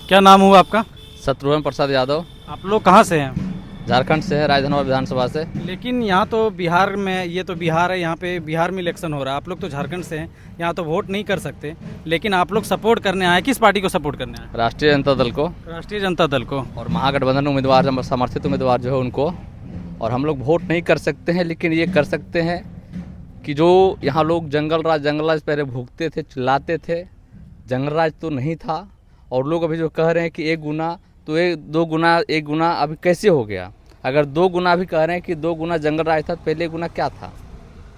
क्या नाम हुआ आपका? शत्रुघ्न प्रसाद यादव। आप लोग कहाँ से हैं? झारखंड से है, राजधनवार विधानसभा से। लेकिन यहाँ तो बिहार में, ये तो बिहार है, यहाँ पे बिहार में इलेक्शन हो रहा है। आप लोग तो झारखंड से हैं, यहाँ तो वोट नहीं कर सकते, लेकिन आप लोग सपोर्ट करने आए। किस पार्टी को सपोर्ट करने आए? राष्ट्रीय जनता दल को राष्ट्रीय जनता दल को। और महागठबंधन उम्मीदवार, समर्थित उम्मीदवार जो है उनको। और हम लोग वोट नहीं कर सकते हैं, लेकिन ये कर सकते हैं कि जो यहाँ लोग जंगल राज पहले भूखते थे, चिल्लाते थे, जंगल राज तो नहीं था। और लोग अभी जो कह रहे हैं कि 1 गुना, तो 1 गुना अभी कैसे हो गया? अगर 2 गुना भी कह रहे हैं कि 2 गुना जंगल राज था, तो पहले गुना क्या था?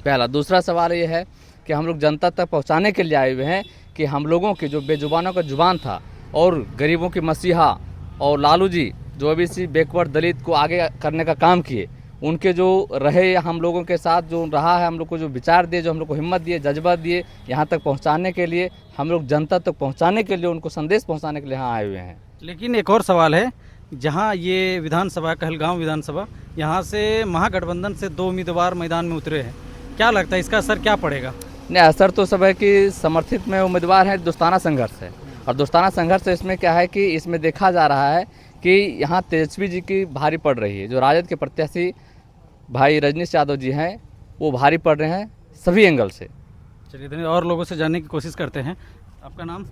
पहला। दूसरा सवाल ये है कि हम लोग जनता तक पहुंचाने के लिए आए हुए हैं कि हम लोगों की जो बेजुबानों का जुबान था और गरीबों की मसीहा और लालू जी जो ओबीसी बैकवर्ड दलित को आगे करने का काम किए, उनके जो रहे हम लोगों के साथ, जो रहा है, हम लोग को जो विचार दिए, जो हम लोग को हिम्मत दिए, जज्बा दिए, यहाँ तक पहुँचाने के लिए, हम लोग जनता तक पहुँचाने के लिए, उनको संदेश पहुँचाने के लिए यहाँ आए हुए हैं। लेकिन एक और सवाल है, जहाँ ये विधानसभा कहलगांव विधानसभा, यहाँ से महागठबंधन से 2 उम्मीदवार मैदान में उतरे हैं। क्या लगता है इसका असर क्या पड़ेगा? नहीं, असर तो सब है कि समर्थित में उम्मीदवार हैं, दोस्ताना संघर्ष है। और दोस्ताना संघर्ष इसमें क्या है कि इसमें देखा जा रहा है कि यहाँ तेजस्वी जी की भारी पड़ रही है। जो राजद के प्रत्याशी भाई रजनीश यादव जी हैं, वो भारी पड़ रहे हैं सभी एंगल से। चलिए धन्यवाद। और लोगों से जानने की कोशिश करते हैं। आपका नाम?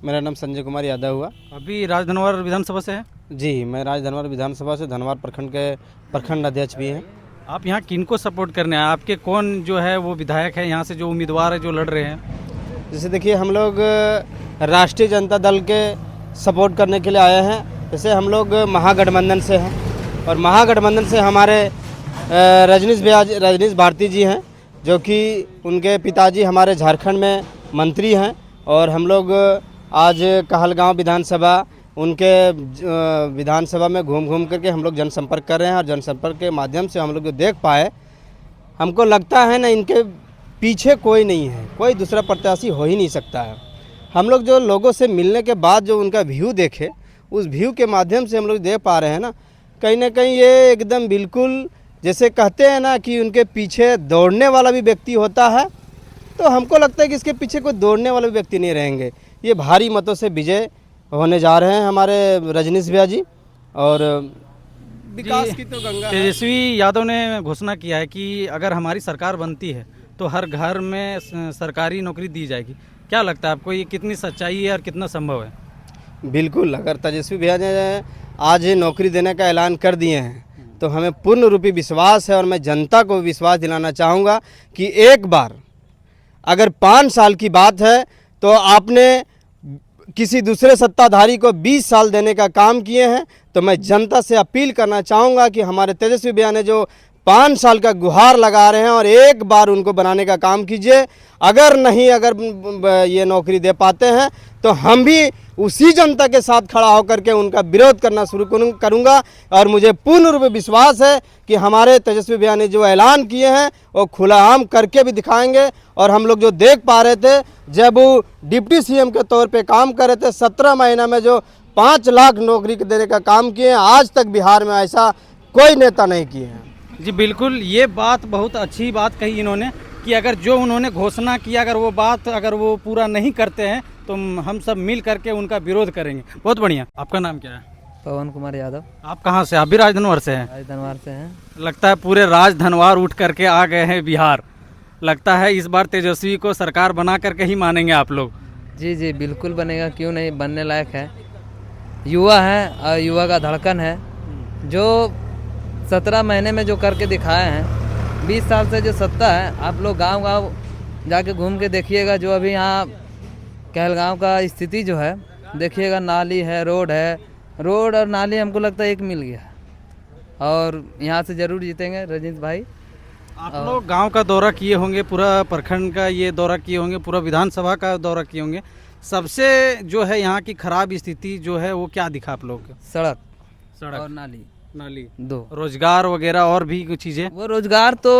मेरा नाम संजय कुमार यादव हुआ। अभी राजधनवार विधानसभा से है? जी, मैं राजधनवार विधानसभा से धनवार प्रखंड के प्रखंड अध्यक्ष भी हैं। आप यहाँ किनको सपोर्ट करने आए? आपके कौन जो है वो विधायक है यहाँ से, जो उम्मीदवार है जो लड़ रहे हैं? जैसे देखिए, हम लोग राष्ट्रीय जनता दल के सपोर्ट करने के लिए आए हैं। जैसे हम लोग महागठबंधन से हैं और महागठबंधन से हमारे रजनीश भारती जी हैं, जो कि उनके पिताजी हमारे झारखंड में मंत्री हैं। और हम लोग आज कहलगांव विधानसभा, उनके विधानसभा में घूम घूम करके हम लोग जनसंपर्क कर रहे हैं। और जनसंपर्क के माध्यम से हम लोग जो देख पाए, हमको लगता है ना, इनके पीछे कोई नहीं है, कोई दूसरा प्रत्याशी हो ही नहीं सकता है। हम लोग जो लोगों से मिलने के बाद जो उनका व्यू देखे, उस व्यू के माध्यम से हम लोग देख पा रहे हैं ना कहीं ये एकदम बिल्कुल, जैसे कहते हैं ना कि उनके पीछे दौड़ने वाला भी व्यक्ति होता है, तो हमको लगता है कि इसके पीछे कोई दौड़ने वाले व्यक्ति नहीं रहेंगे। ये भारी मतों से विजय होने जा रहे हैं हमारे रजनीश भैया जी। और विकास की तो गंगा है। तेजस्वी यादव ने घोषणा किया है कि अगर हमारी सरकार बनती है तो हर घर में सरकारी नौकरी दी जाएगी। क्या लगता है आपको, ये कितनी सच्चाई है और कितना संभव है? बिल्कुल, अगर तेजस्वी भैया ने आज नौकरी देने का ऐलान कर दिए हैं तो हमें पूर्ण रूपी विश्वास है। और मैं जनता को विश्वास दिलाना चाहूँगा कि एक बार अगर 5 साल की बात है तो आपने किसी दूसरे सत्ताधारी को 20 साल देने का काम किए हैं, तो मैं जनता से अपील करना चाहूँगा कि हमारे तेजस्वी भैया ने जो 5 साल का गुहार लगा रहे हैं, और एक बार उनको बनाने का काम कीजिए। अगर ये नौकरी दे पाते हैं तो हम भी उसी जनता के साथ खड़ा होकर के उनका विरोध करना शुरू करूँगा। और मुझे पूर्ण रूप से विश्वास है कि हमारे तेजस्वी भैया ने जो ऐलान किए हैं वो खुलाआम करके भी दिखाएंगे। और हम लोग जो देख पा रहे थे, जब वो डिप्टी सीएम के तौर पे काम कर रहे थे, 17 महीना में जो 5 लाख नौकरी देने का काम किए हैं, आज तक बिहार में ऐसा कोई नेता नहीं किए हैं। जी बिल्कुल, ये बात बहुत अच्छी बात कही इन्होंने कि अगर जो उन्होंने घोषणा किया, अगर वो पूरा नहीं करते हैं तो हम सब मिल करके उनका विरोध करेंगे। बहुत बढ़िया। आपका नाम क्या है? पवन कुमार यादव। आप कहाँ से? आप भी राजधनवार से हैं? राजधनवार से हैं। लगता है पूरे राजधनवार उठ करके आ गए हैं बिहार। लगता है इस बार तेजस्वी को सरकार बना करके ही मानेंगे आप लोग? जी जी बिल्कुल बनेगा, क्यों नहीं, बनने लायक है। युवा है और युवा का धड़कन है। जो 17 महीने में जो करके दिखाए हैं, 20 साल से जो सत्ता है, आप लोग गांव जाके घूम के देखिएगा। जो अभी यहाँ कहलगांव का स्थिति जो है देखिएगा, नाली है, रोड और नाली हमको लगता है एक मिल गया। और यहाँ से ज़रूर जीतेंगे रजनीश भाई। आप लोग गांव का दौरा किए होंगे, पूरा प्रखंड का ये दौरा किए होंगे, पूरा विधानसभा का दौरा किए होंगे। सबसे जो है यहाँ की खराब स्थिति जो है वो क्या दिखा आप लोग को? सड़क और नाली 2। रोजगार वगैरह और भी कुछ चीज़ें? वो रोजगार तो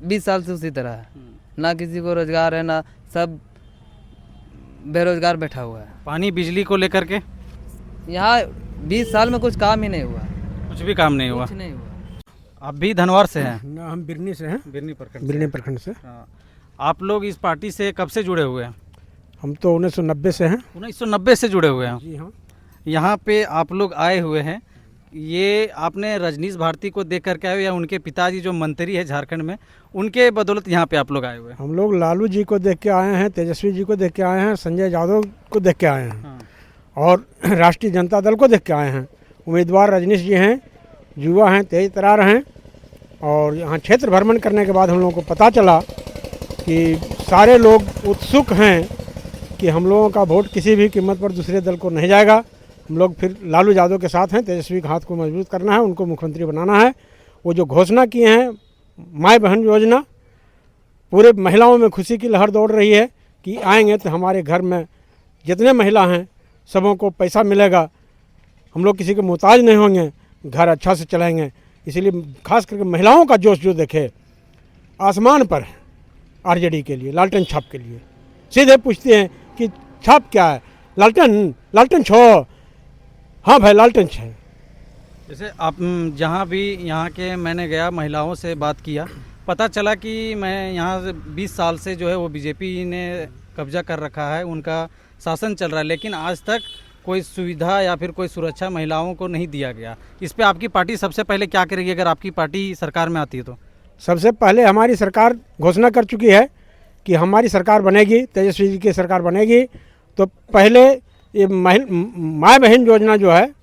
20 साल से उसी तरह है, ना किसी को रोजगार है, ना सब बेरोजगार बैठा हुआ है। पानी बिजली को लेकर के यहाँ 20 साल में कुछ काम ही नहीं हुआ। कुछ भी काम नहीं हुआ? कुछ नहीं हुआ। आप भी धनवार से हैं? हम बिरनी से हैं। बिरनी प्रखंड से। हाँ। आप लोग इस पार्टी से कब से जुड़े हुए हैं? हम तो 1990 से हैं। 1990 से जुड़े हुए हैं? जी हाँ। यहाँ पे आप लोग आए हुए हैं, ये आपने रजनीश भारती को देख करके आए हो या उनके पिताजी जो मंत्री है झारखंड में, उनके बदौलत यहाँ पे आप लोग आए हुए हैं? हम लोग लालू जी को देख के आए हैं, तेजस्वी जी को देख के आए हैं, संजय यादव को देख के आए हैं हाँ। और राष्ट्रीय जनता दल को देख के आए हैं। उम्मीदवार रजनीश जी हैं, युवा हैं, तेज तरार हैं। और यहाँ क्षेत्र भ्रमण करने के बाद हम लोगों को पता चला कि सारे लोग उत्सुक हैं कि हम लोगों का वोट किसी भी कीमत पर दूसरे दल को नहीं जाएगा। हम लोग फिर लालू यादव के साथ हैं, तेजस्वी के हाथ को मजबूत करना है, उनको मुख्यमंत्री बनाना है। वो जो घोषणा किए हैं माई बहन योजना, पूरे महिलाओं में खुशी की लहर दौड़ रही है कि आएंगे तो हमारे घर में जितने महिला हैं सबों को पैसा मिलेगा, हम लोग किसी के मोहताज नहीं होंगे, घर अच्छा से चलाएंगे। इसीलिए खास करके महिलाओं का जोश जो देखे आसमान पर है आरजेडी के लिए, लालटेन छाप के लिए। सीधे पूछते हैं कि छाप क्या है? लालटेन, लालटेन छो। हाँ भाई लालटेन छे। जैसे आप जहाँ भी यहाँ के मैंने गया, महिलाओं से बात किया, पता चला कि मैं यहाँ से 20 साल से जो है वो बीजेपी ने कब्जा कर रखा है, उनका शासन चल रहा है, लेकिन आज तक कोई सुविधा या फिर कोई सुरक्षा महिलाओं को नहीं दिया गया। इस पे आपकी पार्टी सबसे पहले क्या करेगी अगर आपकी पार्टी सरकार में आती है तो? सबसे पहले हमारी सरकार घोषणा कर चुकी है कि हमारी सरकार बनेगी, तेजस्वी जी की सरकार बनेगी, तो पहले ये माई बहन योजना जो है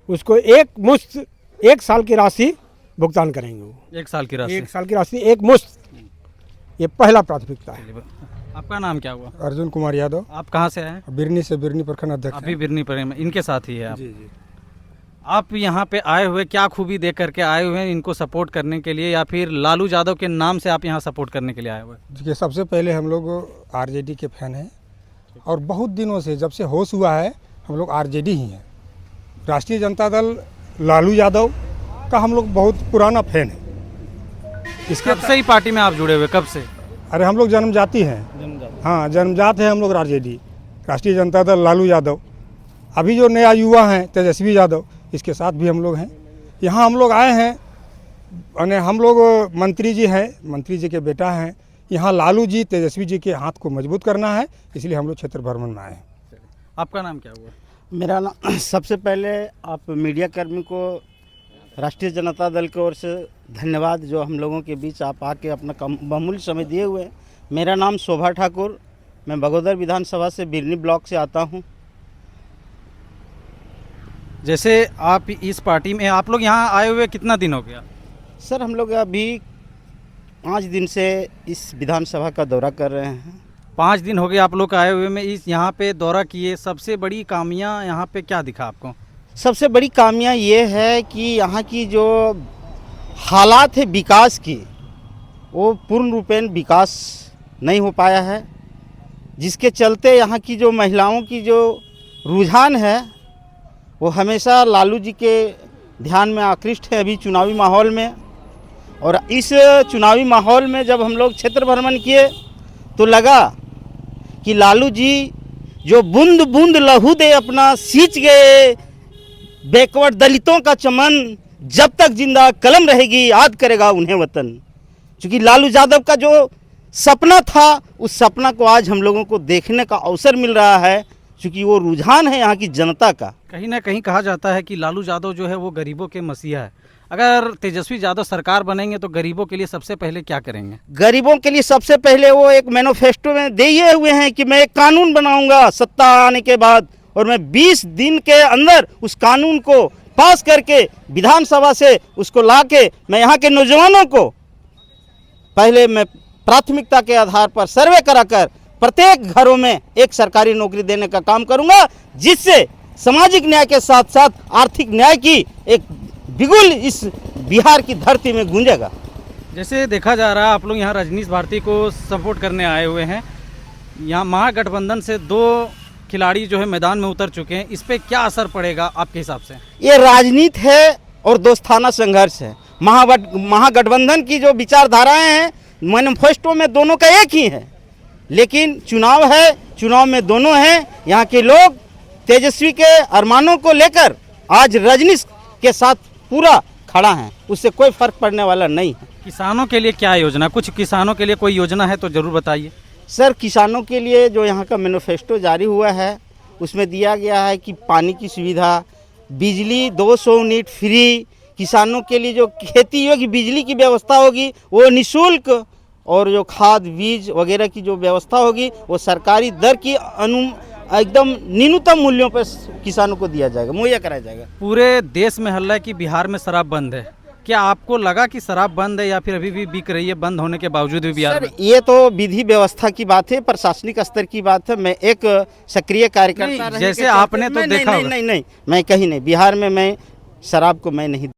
उसको एक मुश्त 1 साल की राशि भुगतान करेंगे। वो 1 साल की राशि? 1 साल की राशि एक मुश्त, ये पहला प्राथमिकता है। आपका नाम क्या हुआ? अर्जुन कुमार यादव। आप कहाँ से आए? बिरनी से, बिरनी प्रखंड अध्यक्ष। अभी बिरनी पर हैं, इनके साथ ही है आप? जी जी। आप यहाँ पे आए हुए क्या खूबी देख करके आए हुए हैं इनको सपोर्ट करने के लिए, या फिर लालू यादव के नाम से आप यहाँ सपोर्ट करने के लिए आए हुए? देखिए, सबसे पहले हम लोग आरजेडी के फैन हैं और बहुत दिनों से, जब से होश हुआ है, हम लोग आरजेडी ही हैं। राष्ट्रीय जनता दल लालू यादव का हम लोग बहुत पुराना फैन है। इसके कब से ही पार्टी में आप जुड़े हुए, कब से? अरे हम लोग जन्मजाति हैं। हाँ, जन्मजात हैं हम लोग आरजेडी, राष्ट्रीय जनता दल लालू यादव। अभी जो नया युवा हैं तेजस्वी यादव, इसके साथ भी हम लोग हैं। यहाँ हम लोग आए हैं, यानी हम लोग मंत्री जी हैं, मंत्री जी के बेटा हैं। यहाँ लालू जी, तेजस्वी जी के हाथ को मजबूत करना है, इसलिए हम लोग क्षेत्र भ्रमण में आए हैं। आपका नाम क्या हुआ? मेरा नाम, सबसे पहले आप मीडिया कर्मी को राष्ट्रीय जनता दल की ओर से धन्यवाद, जो हम लोगों के बीच आप आके अपना बहुमूल्य समय दिए हुए हैं। मेरा नाम शोभा ठाकुर, मैं बगोदर विधानसभा से बिरनी ब्लॉक से आता हूं। जैसे आप इस पार्टी में, आप लोग यहाँ आए हुए कितना दिन हो गया? सर, हम लोग अभी 5 दिन से इस विधानसभा का दौरा कर रहे हैं। 5 दिन हो गए आप लोग आए हुए में, इस यहाँ पे दौरा किए। सबसे बड़ी कामियाँ यहाँ पे क्या दिखा आपको? सबसे बड़ी कामियाँ ये है कि यहाँ की जो हालात है विकास की, वो पूर्ण रूपेण विकास नहीं हो पाया है, जिसके चलते यहाँ की जो महिलाओं की जो रुझान है वो हमेशा लालू जी के ध्यान में आकृष्ट है अभी चुनावी माहौल में। और इस चुनावी माहौल में जब हम लोग क्षेत्र भ्रमण किए तो लगा कि लालू जी जो बूंद बूंद लहू दे अपना सींच गए बैकवर्ड दलितों का चमन, जब तक जिंदा कलम रहेगी याद करेगा उन्हें वतन। क्योंकि लालू यादव का जो सपना था, उस सपना को आज हम लोगों को देखने का अवसर मिल रहा है, क्योंकि वो रुझान है यहाँ की जनता का। कहीं ना कहीं कहा जाता है कि लालू यादव जो है वो गरीबों के मसीहा है। अगर तेजस्वी यादव सरकार बनेंगे तो गरीबों के लिए सबसे पहले क्या करेंगे? गरीबों के लिए सबसे पहले वो एक मैनिफेस्टो में दिए हुए हैं कि मैं एक कानून बनाऊंगा सत्ता आने के बाद, और मैं 20 दिन के अंदर उस कानून को पास करके विधानसभा से उसको लाके मैं यहाँ के नौजवानों को पहले मैं प्राथमिकता के आधार पर सर्वे कराकर प्रत्येक घरों में एक सरकारी नौकरी देने का काम करूंगा, जिससे सामाजिक न्याय के साथ साथ आर्थिक न्याय की एक बिगुल इस बिहार की धरती में गूंजेगा। जैसे देखा जा रहा है आप लोग यहाँ रजनीश भारती को सपोर्ट करने आए हुए हैं, यहाँ महागठबंधन से 2 खिलाड़ी जो है मैदान में उतर चुके हैं, इस पे क्या असर पड़ेगा आपके हिसाब से? ये राजनीति है और दोस्ताना संघर्ष है। महागठबंधन की जो विचारधाराएं हैं मैनिफेस्टो में दोनों का एक ही है, लेकिन चुनाव है, चुनाव में दोनों हैं। यहाँ के लोग तेजस्वी के अरमानों को लेकर आज रजनीश के साथ पूरा खड़ा है, उससे कोई फर्क पड़ने वाला नहीं है। किसानों के लिए क्या योजना, कुछ किसानों के लिए कोई योजना है तो ज़रूर बताइए। सर, किसानों के लिए जो यहाँ का मैनिफेस्टो जारी हुआ है उसमें दिया गया है कि पानी की सुविधा, बिजली 200 यूनिट फ्री, किसानों के लिए जो खेती होगी बिजली की व्यवस्था होगी वो निःशुल्क, और जो खाद बीज वगैरह की जो व्यवस्था होगी वो सरकारी दर की एकदम न्यूनतम मूल्यों पर किसानों को दिया जाएगा, मुहैया कराया जाएगा। पूरे देश में हल्ला है कि बिहार में शराब बंद है, क्या आपको लगा कि शराब बंद है या फिर अभी भी बिक रही है बंद होने के बावजूद भी बिहार सर में? ये तो विधि व्यवस्था की बात है, प्रशासनिक स्तर की बात है। मैं एक सक्रिय कार्यकर्ता नहीं, रहने जैसे के चलते आपने तो मैं- देखा नहीं, होगा। नहीं, नहीं, मैं कहीं नहीं, बिहार में मैं शराब को मैं नहीं